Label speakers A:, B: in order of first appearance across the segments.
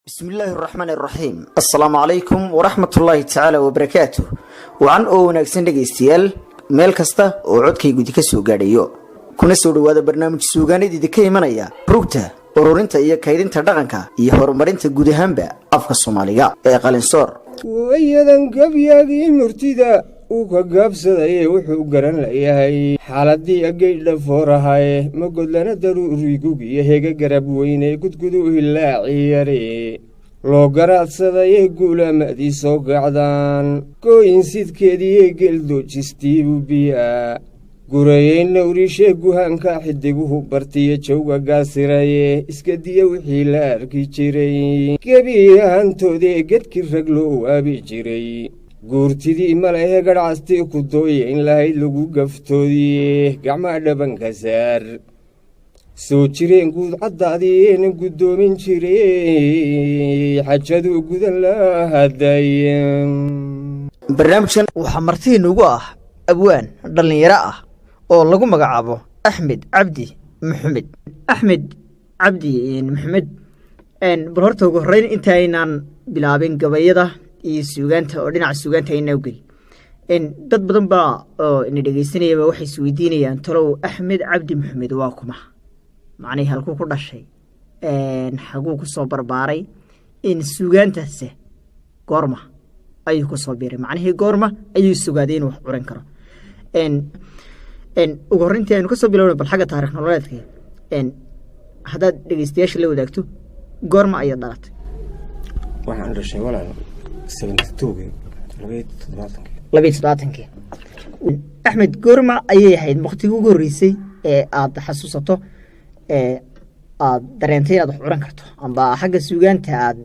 A: بسم الله الرحمن الرحيم السلام عليكم ورحمة الله تعالى وبركاته وعن وناكسن dhageystayaal meel kasta oo codkay gudi ka soo gaadhayo kuna soo dhawaada barnaamij suugaanidii ka imanaya rugta ururinta iyo kaydinta dhaqanka iyo horumarinta guud ahaanba afka Soomaaliga ee qalinsoor
B: wayadan gabyagii murtida uu ka gaabsaday wuxuu garan layahay xaaladii ageydha foorahay ma godlana daruurigu iyo heega garab weyne gudgudu hilaaciyare loo garaadsaday guulamadii soo gacdaan gooyin sidkeedii geeldoojistii biya gurayeyna urishe guhanka xidiguhu bartiya jawga gaasiraye iska diya wixii la arki jiray gebiyahantoodee gedkii rag loo waabi jiray guurtidii malahe gadhcastii ku dooya in lahayd lagu gaftoodiye gacmaa dhabanka saar soo jireen guud caddaadiina guddoomin jiray xajadu gudan lahaday
A: barnaamijkan waxaa martii nugu ah abwaan dhalinyaro ah oo lagu magacaabo Axmed Cabdi Maxamed bal horta ugu horeyn intaynaan bilaabin gabayada iyo suugaanta oo dhinaca suugaanta ay nawgel dad badan baa oo in dhageysanayaba waxay isweydiinayaan talow Axmed Cabdi Maxamed waa kuma macnaheedu halku ku dhashay xaguu ku soo barbaaray in suugaantaas goorma ayuu ku soo biiray macnaheedu goorma ayuu suugaadeen wax oran karo ugu horeyntii aynu ka soo bilowno bal xagga taariikh nololeedka haddaad dhageystayaasha la wadaagto goorma ayaad dhalatay
B: waxaan dhashay walaal
A: 72 Axmed goorma ayay ahayd waqtigii ugu horeysay ee aad xasuusato aad dareentay inaad wax oran karto amba xagga suugaanta aad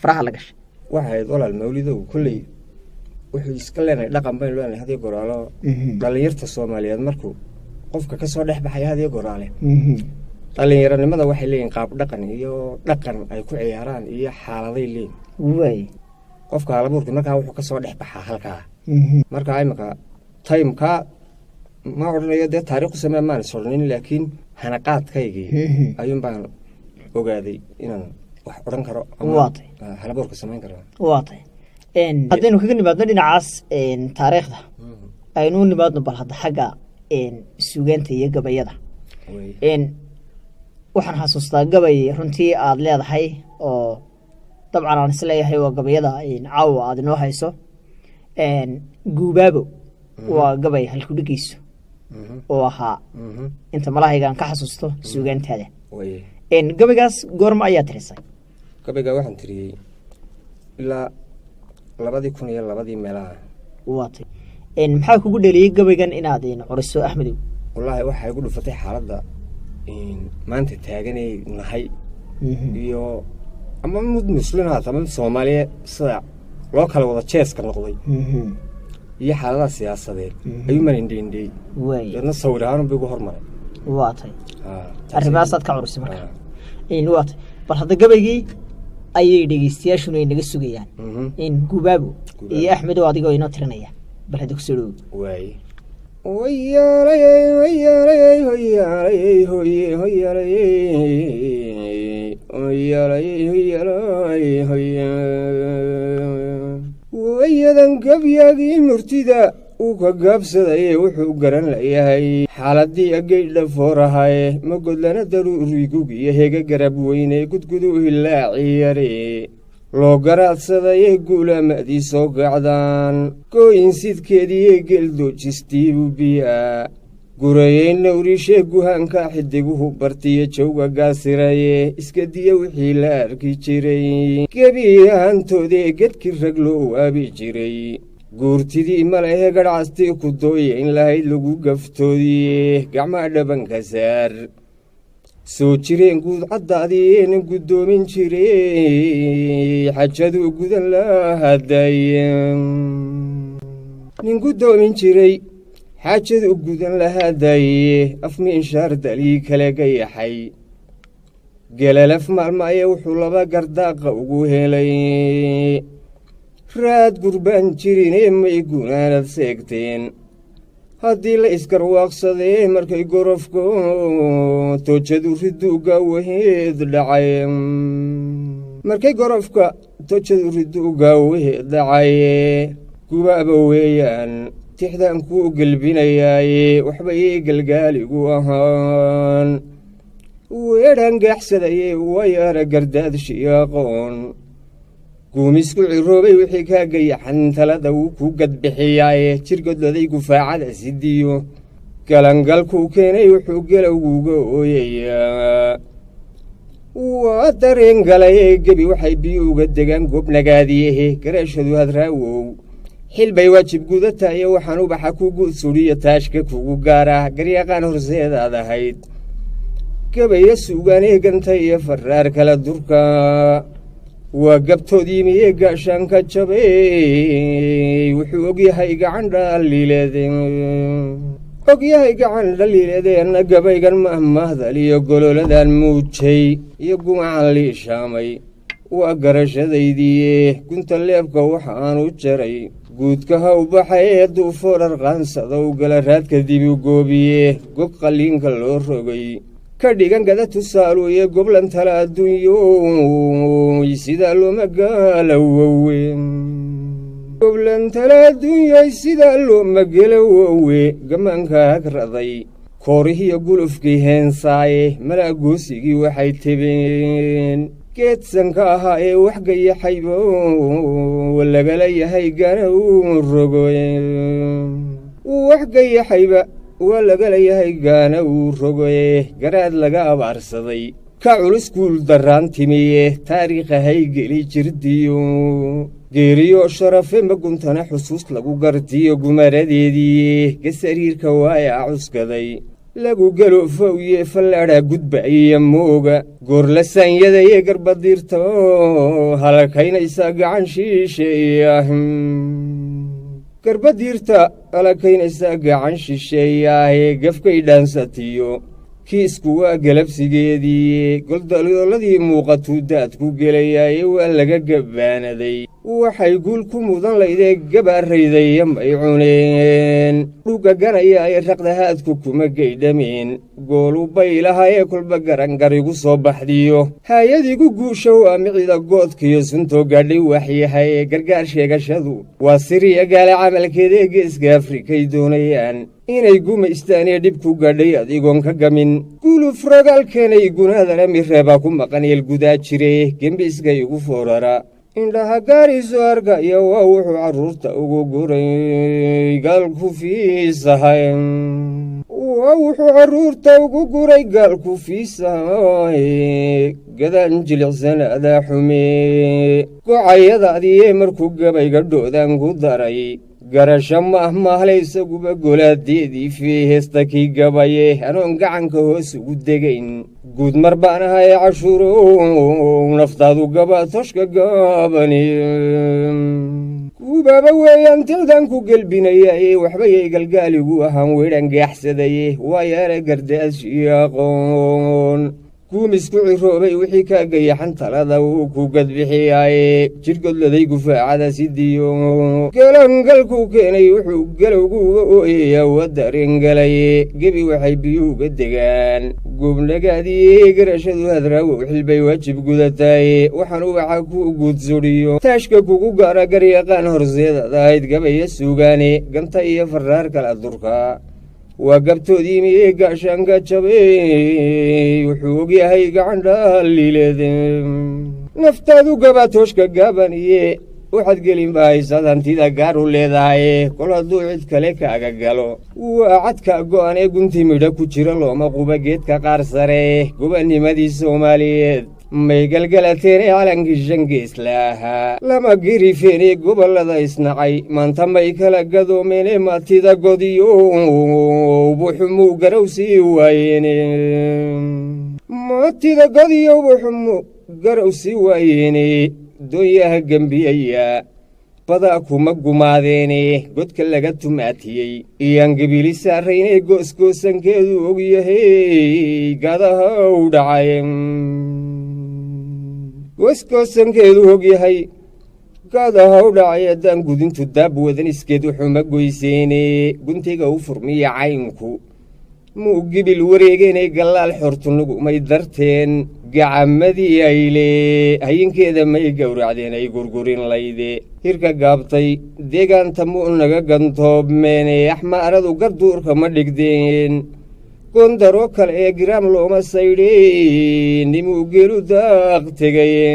A: faraha la gashay
B: waxayd walaal mawlidow kulley wuxuu iska leenahay dhaqan baan leenahay hadii goraalo dhalinyarta Soomaaliyeed markuu qofka ka soo dhex baxay hadii goraale dhalinyaranimada waxay leeyihiin qaab dhaqan iyo dhaqan ay ku ciyaaraan iyo xaaladay leeyihiin
A: way
B: qofka halabuurka markaa wuxuu ka soo dhex baxaa halkaa marka imika time-ka ma oranayo dee taariikh samee maan sornin laakiin hanaqaadkaygii ayuun baan ogaaday inaan wax oran karo ama halabuurka samayn karo
A: waatay haddaynu kaga nimaadno dhinacaas taariikhda aynu nimaadno bal hadda xagga suugaanta iyo gabayada waxaan xasuustaa gabay runtii aad leedahay oo dabcan aan isleeyahay waa gabayada caawa aad inoo hayso guubaabo waa gabay halku dhigayso oo ahaa inta malahaygaan ka xasuusto suugaantaada gabaygaas goorma ayaa tirisay
B: gabayga waxaan tiriyey ilaa 2002 meelaha
A: waatay maxaa kugu dhaliyay gabaygan inaad curiso Axmedow
B: wallahi waxa igu dhufatay xaaladda maanta taaganay nahay iyo ama muslimiinta ama Soomaaliya sida loo kala wada jeeska noqday iyo xaaladaha siyaasadeed ayuu man indheendey dadna sawiraan ugu hormaray
A: waatay arrimahaas ka curisay marka waatay bal hadda gabaygii ayay dhageystayaashu naga sugayaan guubaabo iyo Axmedow adigoo inoo tirinaya bal hadda ku soo dhaw
B: way wayadan gabyagii murtida uu ka gaabsaday wuxuu garan layahay xaaladii ageydha foorahay ma godlana daruurigu iyo heega garab weyne gudgudu hilaaciyare loo garaadsaday guulamadii soo gacdaan gooyin sidkeedii geeldoojistii biya gurayeyna urishe guhanka xidiguhu bartiya jawga gaasiraye iska diya wixii la arki jiray gebiyahantoodee gedkii rag loo waabi jiray guurtidii malahe gadhcastii ku dooya in lahayd lagu gaftoodiye gacmaa dhabanka saar soo jireen guud caddaadiina guddoomin jiray xajadu gudan lahaday nin guddoomin jiray xaajadu gudan lahaday afmiinshaar dalii kale gayaxay gelalaf maalmaaye wuxuu laba gardaaqa ugu helay raad gurbaan jirinee may gunaanad seegteen haddii la isgarwaaqsadee markay gorofko toojadu riduuga waheed dhacay markay gorofka tojadu riddu gaawehe dhacaye gubaaba weeyaan tixdaan kuu gelbinayaaye waxba ii galgaaligu ahaan weedhaan gaaxsadaye wayaara gardaadshii aqoon guumisku ciroobay wixii kaa gayaxan talada wuu kuu gadbixiyaaye jirgodladay gufaacada sidiyo galangalkuu keenay wuxuu gelowguuga ooyayaa waa dareen galayee gebi waxay biyo uga degaan goobnagaadiyehe garaashadu hadraawow xilbay waajib gudataye waxaan ubaxa ku guud sudhiyo taashka kugu gaarah garyaqaan horseedaad ahayd gabaya suugaanee ganta iyo faraar kala durka waa gabtood yimiye gaashaanka jabay wuxuu ogyahay gacan dhaliileedeenna gabaygan mahmahdal iyo gololadan muujay iyo gumacan liishaamay waa garashadaydiiye gunta leebka waxaanu jaray guudka ha u baxay ee duufoorar qaansadow gala raadka dibu goobiye gog qalliinka loo rogay ka dhigan gada tusaaluye goblantala adduunyoy sidaa looma gaalawowe goblantala adduunyay sidaa looma gelawowe gamaanka hagraday koorihiyo gulufkii heensaaye mala'goosigii waxay tebeen geedsanka ahaa ee wax gayaxayba lagala yahay gaana uu rogoye wax gayaxayba waa lagala yahay gaana uu rogoye garaad laga abaarsaday ka culus guul darraan timiye taariikhahay geli jirdiyo geeriyo sharafe maguntana xusuus lagu gardiyo gumaradeediiye gasariirka waaya cuskaday lagu galo fawye fallaadha gudba iyo mooga goorla saanyadaye garbadiirta halakaynaysa gacan shiisheeyah garbadiirta halakaynaysa gacan shisheeyaahee gafkay dhaansatiyo kiisku waa galabsigeediiye goldaloladii muuqatuu daadku gelayaaye waa laga gabaanaday waxay guul ku mudan laydee gabaaraydaya may cuneen dhugaganayaaye raqdahaadku kuma gaydhameen goolu baylahaye kolba garangarigu soo baxdiyo haayadigu guusha waa micida goodkiyo suntoo gaadhay waxyahaye gargaar sheegashadu waa siriya gaala camalkeedee geeska afrikay doonayaan inay gumaystaanee dhib ku gaadhay adigoon ka gamin guluf ragaalkeenay gunaadana mireebaa ku maqan eelgudaa jire gembiiska igu foorara indhaha gaariso arkaya waa wuxuu carruurta ugu guray gaalku fiisahay waa wuxuu carruurta ugu guray gaalku fiisahay gadaan jilicsanaada xume gocayadaadiye markuu gabayga dhoodaan ku daray garasho mahmahle isaguba golaadeedii fii heesta kii gabaye anoon gacanka hoos ugu degayn guud mar baan ahaye cashuurow naftaadu gaba toshka gaabani kubaaba weeyaan ticdaan ku gelbinayaye waxbayay galgaaligu ahaan weedhan gaaxsadaye waa yaala gardaashiyo aqoon guumisku ciroobay wixii kaa gayaxan talada wuu ku gadbixiyaaye jirgodladay gufaacada sidiyo galangalkuu keenay wuxuu galowguuga ooyayaa waa darengalaye gebi waxay biyuuga degaan goobnagaadiye garashadu hadraawow xilbay waajib gudataaye waxaan ubaxa ku guud sudhiyo taashka kugu gaara garyaqaan horseedaad ahayd gabaya suugaane ganta iyo faraar kala durka waa gabtoodiimiye gaashaanka jabay wuxuu ogyahay gacan dhaliileede naftaadu gabaatooshka gaabaniye waxaad gelin bahaysaad hantida gaar u leedahaye kol hadduu cid kale kaaga galo waa cadka go'anee gunti midha ku jira looma quba geedka qaar sare gobanimadii soomaaliyeed may galgalateene calankii shangeesla ahaa lama girifeene gobollada isnacay maanta may kala gadoomeene matida godiyo buxumuu garowsii waayeene matida godiyo buxumuu garowsii waayeene doonyaha gembiyaya badaa kuma gumaadeene godka laga tumaatiyey iyaan gebili saaraynee goosgoosankeedu ogyahay gadaha u dhacay goosgoosankeedu ogyahay gadaha u dhacay haddaan gudintu daab wadan iskeed wuxuuma goyseene guntiga u furmiya caynku muu gibil wareegenay gallaal xortunugu may darteen gacamadii ayle hayinkeeda may gowracdeen ay gurgurin layde hirka gaabtay deegaanta muu naga gantoobmeene axmaaradu garduurka ma dhigdeen gondaroo kale ee giraam looma saydheen nimuu geelu daaq tegaye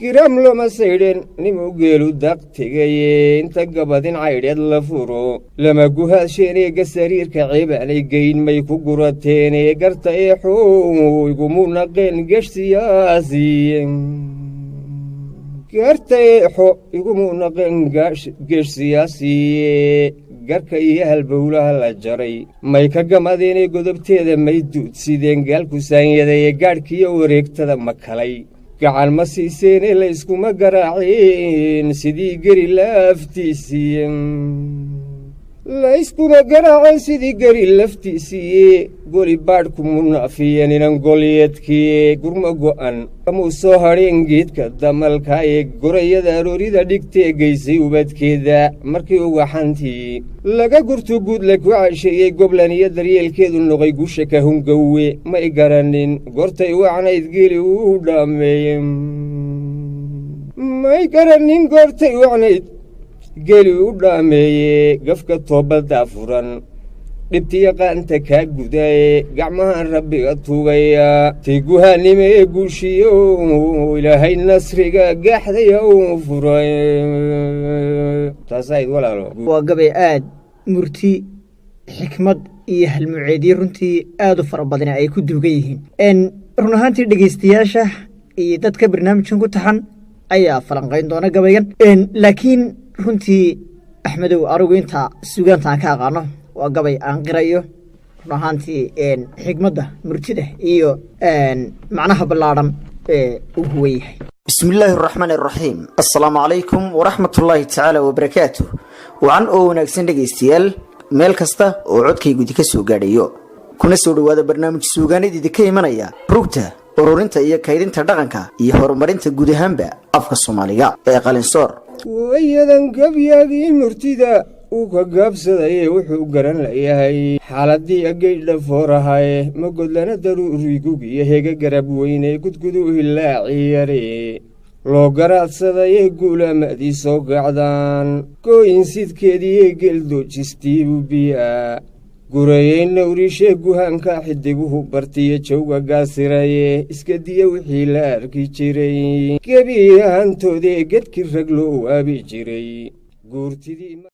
B: giraam looma saydheen nimuu geelu daaq tegaye inta gabadin caydheed la furo lama guhaasheeneega sariirka ceebaanay geyn may ku gurateene garta eexow igumuu naqeen geeshsiyaasi garta eexo igumuu naqeen geeshsiyaasiye garka iyo halbowlaha la jaray may ka gamadeenee godobteeda may duudsideen gaalku saanyadaye gaadhkiiyo wareegtada ma kalay gacan ma siiseene layskuma garaaceen sidii geri laftiisiiye layskuma garaaceen sidii geri laftiisiiye goli baadhku munaafiyeen inan golyeedkiye gurmo go'an kamuu soo hadheen geedka damalka ee gorayada aroorida dhigtee geysay ubadkeeda markii ugaxantii laga gurtu guud la ku casheeyey goblan iyo daryeelkeedu noqay guusha ka hungowe may garanin goortay wacnayd geeli uu dhaameeye may garanin goortay wacnayd geeli u dhaameeye gafka toobaddaa furan dhibtiyo qaanta kaa gudaye gacmahan rabbiga tuugaya tay guhaannime ee guushiyo ilaahay nasriga gaaxdaya uu furay taasayd walaalo
A: waa gabay aad murti xikmad iyo halmuceediye runtii aad u fara badana ay ku duugan yihiin run ahaantii dhegaystayaasha iyo dadka barnaamijkan ku taxan ayaa falanqayn doona gabaygan laakiin runtii axmedow anigu inta sugaantaan ka aqaano waa gabay aan qirayo run ahaantii xikmadda murtida iyo macnaha ballaadhan ee uu huwan yahay
C: بسم الله الرحمن الرحيم السلام عليكم ورحمة الله تعالى وبركاته وعن وناكسن dhageystayaal meel kasta oo codkaygu idinka soo gaadhayo kuna soo dhawaada barnaamij suugaanid idinka imanaya rugta ururinta iyo kaydinta dhaqanka iyo horumarinta guud ahaanba afka Soomaaliga ee qalinsoor
B: wayadan gabyagii murtida uu ka gaabsaday wuxuu garan layahay xaaladii agaydha foorahay ma godlana daruurigugi iyo heega garab weyne gudgudu hilaaciyare loo garaadsaday guulamadii soo gacdaan gooyin sidkeedii geeldoojistii biya gurayey nawrishe guhaanka xidiguhu bartiyo jawga gaasiraye iska diya wixii la arki jiray gebiyahantoodee gedkii rag loo waabi jiray guurtidii